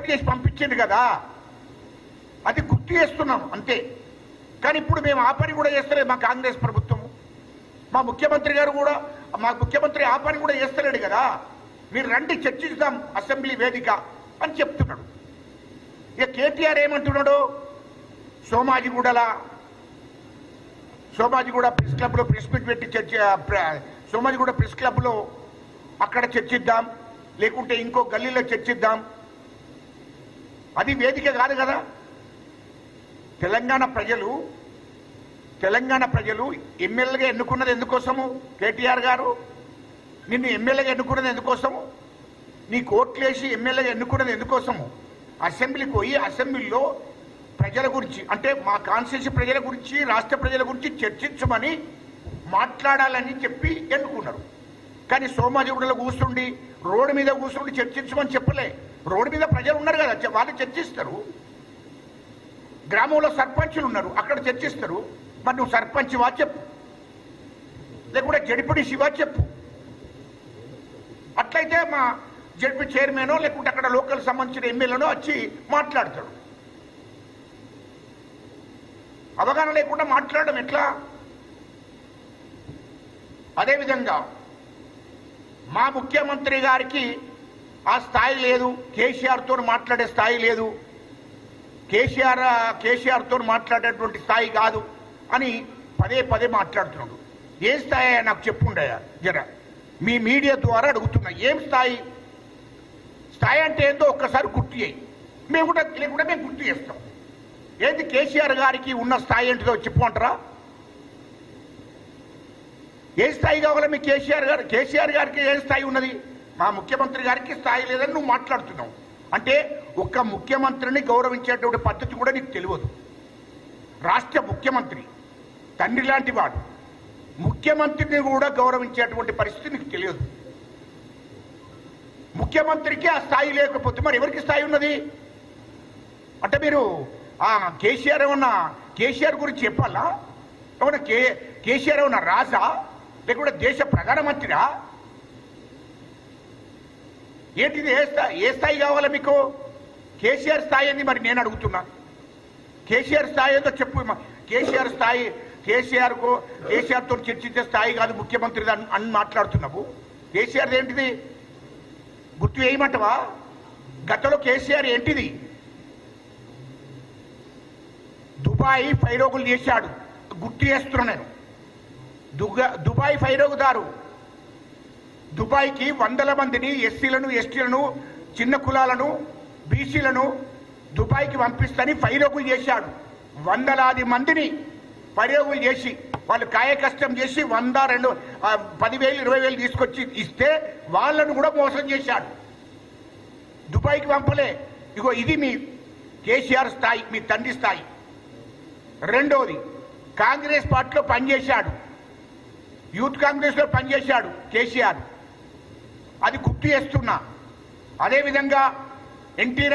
చేసి పంపించింది కదా, అది గుర్తు చేస్తున్నాం అంతే. కానీ ఇప్పుడు మేము ఆ పని కూడా చేస్తలేదు మా కాంగ్రెస్ ప్రభుత్వము. మా ముఖ్యమంత్రి గారు కూడా, మా ముఖ్యమంత్రి ఆ పని కూడా చేస్తలేడు కదా. మీరు రండి చర్చిద్దాం అసెంబ్లీ వేదిక అని చెప్తున్నాడు. ఇక కేటీఆర్ ఏమంటున్నాడు, సోమాజిగూడ ప్రెస్ క్లబ్లో ప్రెస్ మీట్ పెట్టి సోమాజిగూడ ప్రెస్ క్లబ్లో అక్కడ చర్చిద్దాం, లేకుంటే ఇంకో గల్లీలో చర్చిద్దాం. అది వేదిక కాదు కదా. తెలంగాణ ప్రజలు ఎమ్మెల్యేగా ఎన్నుకున్నది ఎందుకోసము? కేటీఆర్ గారు నిన్ను ఎమ్మెల్యేగా ఎన్నుకున్నది ఎందుకోసము? నీ కోట్లేసి ఎమ్మెల్యేగా ఎన్నుకున్నది ఎందుకోసము? అసెంబ్లీకి పోయి అసెంబ్లీలో ప్రజల గురించి, అంటే మా కాన్స్టిట్యూన్సీ ప్రజల గురించి, రాష్ట్ర ప్రజల గురించి చర్చించమని మాట్లాడాలని చెప్పి ఎన్నుకున్నారు. కానీ సోమాజిగూడలో కూర్చుండి, రోడ్డు మీద కూర్చుండి చర్చించమని చెప్పలే. రోడ్డు మీద ప్రజలు ఉన్నారు కదా, వాళ్ళు చర్చిస్తారు. గ్రామంలో సర్పంచులు ఉన్నారు, అక్కడ చర్చిస్తారు. మరి నువ్వు సర్పంచ్ వా చెప్పు, లేకుంటే జడిపిడి శివా చెప్పు. అట్లయితే మా జడ్పీ చైర్మనో లేకుంటే అక్కడ లోకల్ సంబంధించిన ఎమ్మెల్యేనో వచ్చి మాట్లాడతాడు. అవగాహన లేకుండా మాట్లాడడం ఎట్లా? అదేవిధంగా మా ముఖ్యమంత్రి గారికి ఆ స్థాయి లేదు, కేసీఆర్తో మాట్లాడే స్థాయి లేదు, కేసీఆర్తో మాట్లాడేటువంటి స్థాయి కాదు అని పదే మాట్లాడుతున్నాడు. ఏ స్థాయి నాకు చెప్పుండయా జర, మీ మీడియా ద్వారా అడుగుతున్నా. ఏం స్థాయి అంటే ఏందో ఒక్కసారి గుర్తు చేయి. మేము కూడా మేము గుర్తు చేస్తాం. ఏంటి కేసీఆర్ గారికి ఉన్న స్థాయి ఏంటిదో చెప్పుకుంటారా? ఏ స్థాయి కావాలా మీ కేసీఆర్ గారికి ఏ స్థాయి ఉన్నది? మా ముఖ్యమంత్రి గారికి స్థాయి లేదని నువ్వు మాట్లాడుతున్నావు. అంటే ఒక్క ముఖ్యమంత్రిని గౌరవించేటువంటి పద్ధతి కూడా నీకు తెలియదు. రాష్ట్ర ముఖ్యమంత్రి తండ్రి లాంటి వాడు, ముఖ్యమంత్రిని కూడా గౌరవించేటువంటి పరిస్థితి నీకు తెలియదు. ముఖ్యమంత్రికి ఆ స్థాయి లేకపోతే మరి ఎవరికి స్థాయి ఉన్నది? అంటే మీరు కేసీఆర్ గురించి చెప్పాలా? ఏమన్నా కేసీఆర్ ఏమన్నా రాజా, లేకుంటే దేశ ప్రధానమంత్రిరా? ఏంటిది? ఏ స్థాయి కావాలా మీకు? కేసీఆర్ స్థాయి ఏంది మరి నేను అడుగుతున్నా. కేసీఆర్ స్థాయి ఏదో చెప్పు. కేసీఆర్తో చర్చించే స్థాయి కాదు ముఖ్యమంత్రి అని మాట్లాడుతున్నావు. కేసీఆర్ ఏంటిది గుర్తు వేయమంటవా? గతంలో కేసీఆర్ ఏంటిది? దుబాయ్ ఫైరోగులు చేశాడు, గుర్తు చేస్తున్నా నేను. దుబాయ్ ఫైరోగుదారు దుబాయ్కి వందల మందిని ఎస్సీలను, ఎస్టీలను, చిన్న కులాలను, బీసీలను దుబాయ్కి పంపిస్తని ఫైరోగులు చేశాడు. వందలాది మందిని ఫైరోగులు చేసి వాళ్ళు కాయకష్టం చేసి 100, 2, 10,000, 20,000 తీసుకొచ్చి ఇస్తే వాళ్ళను కూడా మోసం చేశాడు. దుబాయ్కి పంపలే. ఇగో ఇది మీ కేసీఆర్ స్థాయి, మీ తండ్రి స్థాయి. రెండోది, కాంగ్రెస్ పార్టీలో పనిచేశాడు, యూత్ కాంగ్రెస్లో పనిచేశాడు కేసీఆర్, అది గుర్తు చేస్తున్నా. అదేవిధంగా ఎన్టీ